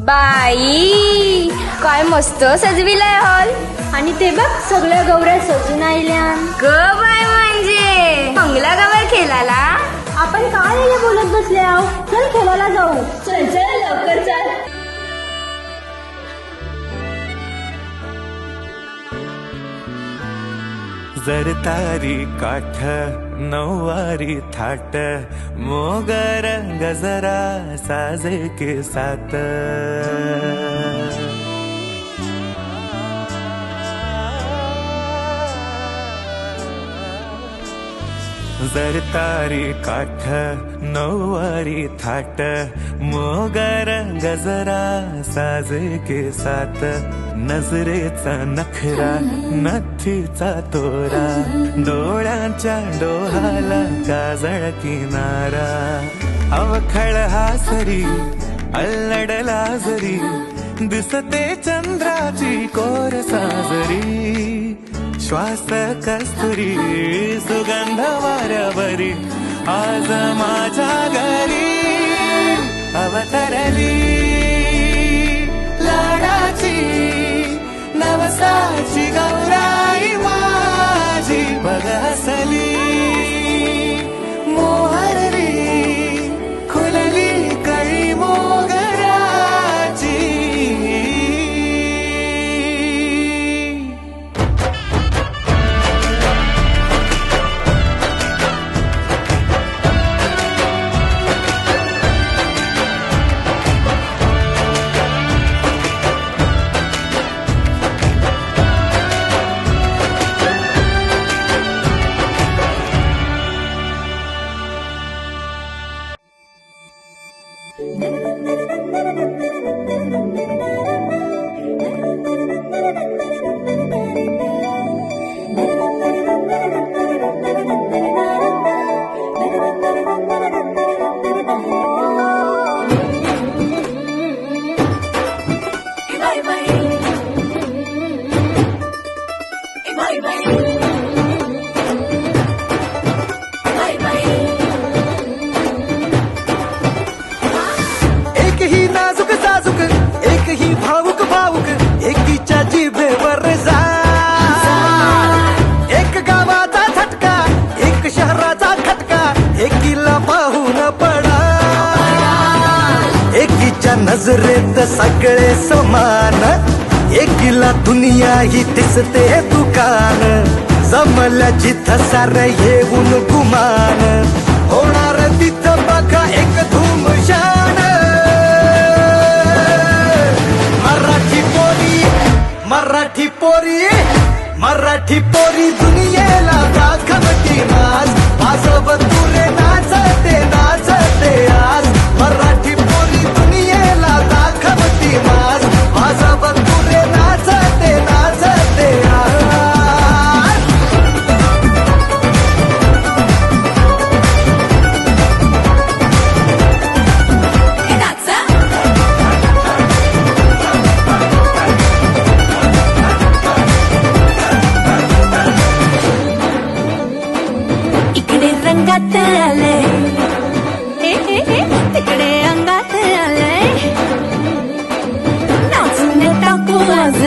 बाई काय मस्त सजविलाय हॉल. आणि ते बघ सगळ्या गौऱ्या सजून आयल्या. ग बाय म्हणजे मंगला गवर खेळाला. आपण काय हे बोलत बसले आहो. चल खेळायला जाऊ. चल चल लवकर चल. जरतारी काठ नऊवारी थाट मोगर गजरा साजे के साथ जरतारी काठ नऊवारी थाट मोगर गजरा साजे के साथ नजरेचा नखरा नथीचा तोरा डोळ्यांच्या डोहाला काजळ किनारा अवखळ हासरी अल्लडला जरी दिसते चंद्राची कोर साजरी श्वास कस्तुरी सुगंध वाऱ्यावरी आज माझ्या घरी अवतरली लाडाची नवसाची गौराई माझी बघ हसली मोहरली खुलली कळी मोगराची. नजरेत सगळे समान एकीला दुनिया ही दिसते दुकान जमल्या जिथं सार येऊन गुमान होणार तिथं बघा एक धूमशान. मराठी पोरी मराठी पोरी मराठी पोरी दुनियेला दाखवती नाच वाजव तुरे नाचते नाचते आज मराठी पोरी दुनियेला दाखवती नाच वाजव तुरे नाचते नाचते आज. इकडे रंगात आले तिकडे अंगात आले नाचून टाकू आज.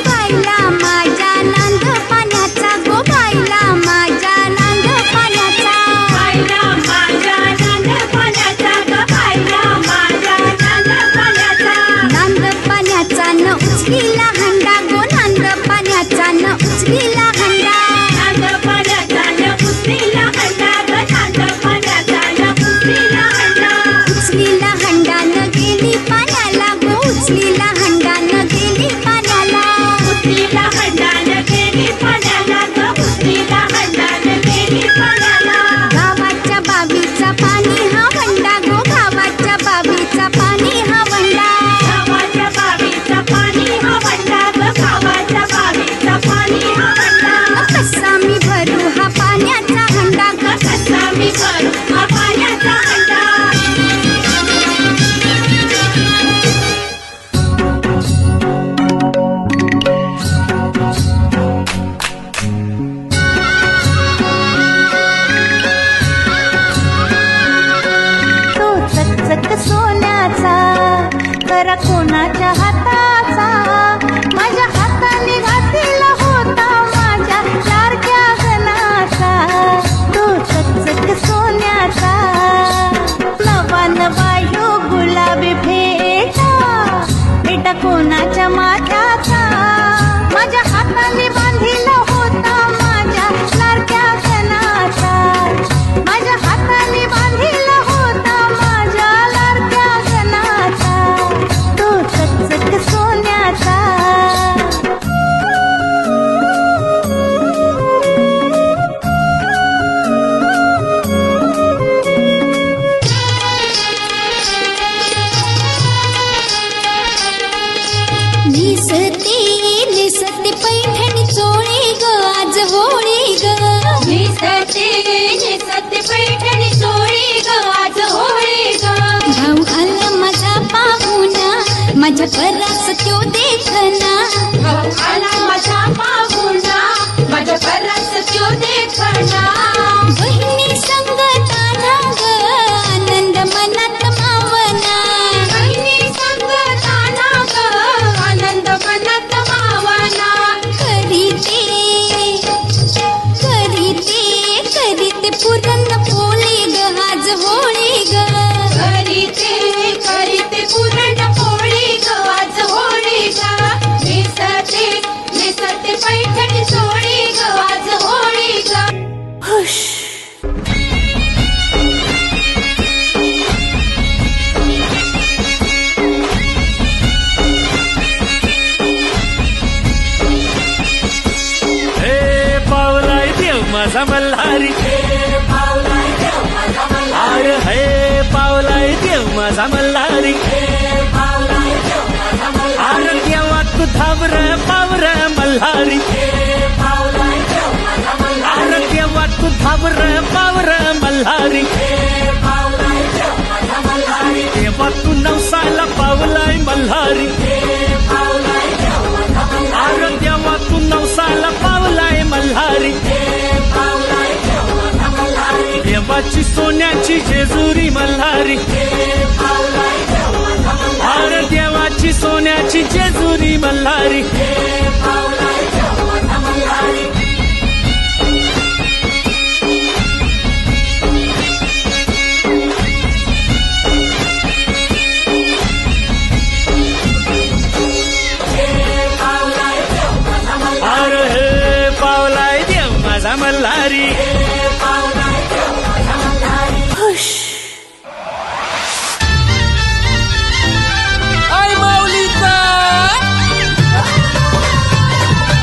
बायला माझ्या नांद पाण्याचा गो बायला माझ्या नांद पाण्याचा बायला माझ्या नांद पाण्याचा ग बायला माझ्या नांद पाण्याचा नांद पाण्याचा न उचलीला हंडा गो नांद पाण्याचा न उचलीला हंडा नांद पाण्याचा न उचलीला हंडा ग नांद पाण्याचा न उचलीला हंडा उचलीला हंडा न गेली पाण्याला गो उचलीला हंडा न गेली पाण्याला उचलीला हंडा न गेली पाण्याला ग उचलीला हंडा न गेली पाण्याला. गावाच्या बाबीचा पाणी हा वंडा गो गावाच्या बाबीचा पाणी हा वंडा गावाच्या बाबीचा पाणी हा वंडा ग गावाच्या बाबीचा पाणी हा वंडा. कसा मी भरू हा पाण्याचा हंडा ग कसा मी भरू हा पाण्याचा हंडा. पैठणी सोळी ग आज होळी ग भाऊ आला माझा पाहुणा माझ्या परास त्यो देखना भाऊ आला माझा पाहुणा माझ्या परास त्यो देखना बहिणी संगताना ग आनंद मनात मावना बहिणी संगताना ग आनंद मनात मावना करीते पुरण पोळी ग आज होळी ग करीते पुरण पोळी ग आज होळी ग नेसते पैठणी सोळी ग आज होळी ग हुश माझा मल्हारी अरे हे पावलाय देव माझा मल्हारी अरे देवा तू धावर पावर मल्हारी अरे देवा तू धावर पावर मल्हारी देवा तू नवसाला पावलाय मल्हारी अरे देवा तू नवसाला पावलाय मल्हारी देवाची सोन्याची जेजुरी मल्हारी अरे देवाची सोन्याची जेजुरी मल्हारी अरे हे पावलाय देव माझा मल्हारी आई माऊलीचा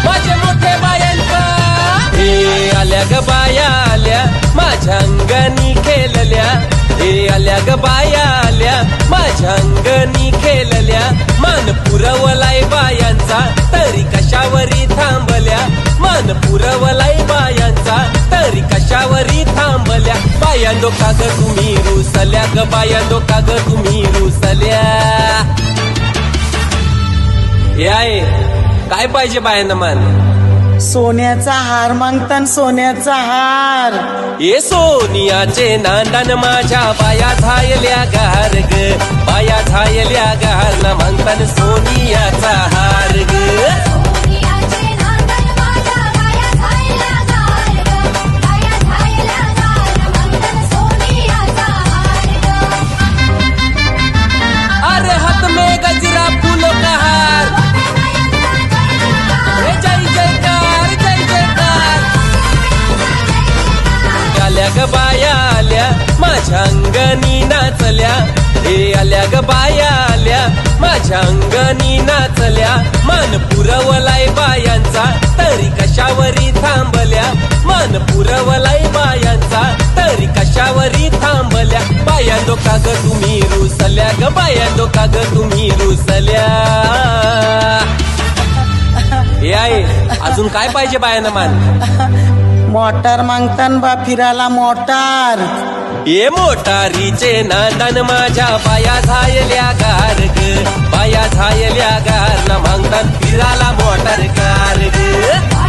माझे मोठे बायांचा हे आल्या ग बाया आल्या माझ्या अंगणी खेळल्या हे आल्या ग बाया आल्या माझ्या अंगणी खेळल्या मान पुरवलाय बायांचा तरी कशावरी थांबल्या मान पुरवलाय बायांचा तरी कशावरी थांबल्या बायांदो का ग तुम्ही रुसल्या ग बायांदो का ग तुम्ही रुसल्या हे आहे काय पाहिजे बायांना मान सोन्याचा हार मागतान सोन्याचा हार ये सोनियाचे नांदन माझ्या बाया झायल्या गार ग बाया झायल्या गार ना मागतान सोनियाचा हार ग अरे हाथ में गजरा फूलों का हार जय जयकार जय जयकार आल्या ग बाया आल्या माझ्या अंगणी नाचल्या हे आल्या ग बाया आल्या माझ्या अंगणी नाचल्या मान पुरवलाय बायांचा तरी कशावरी थांबल्या मान पुरवलाय बायांचा तरी कशावरी थांबल्या बायांदो का ग तुम्ही रुसल्या ग बायांदो का ग तुम्ही रुसल्या हे आहे अजून काय पाहिजे बायांना मान मोटार मागतान बा फिराला मोटार ये मोटारीचे नांदन माझ्या बाया झायल्या गार ग बाया झायल्या गार ना मागतात फिराला मोटार कार ग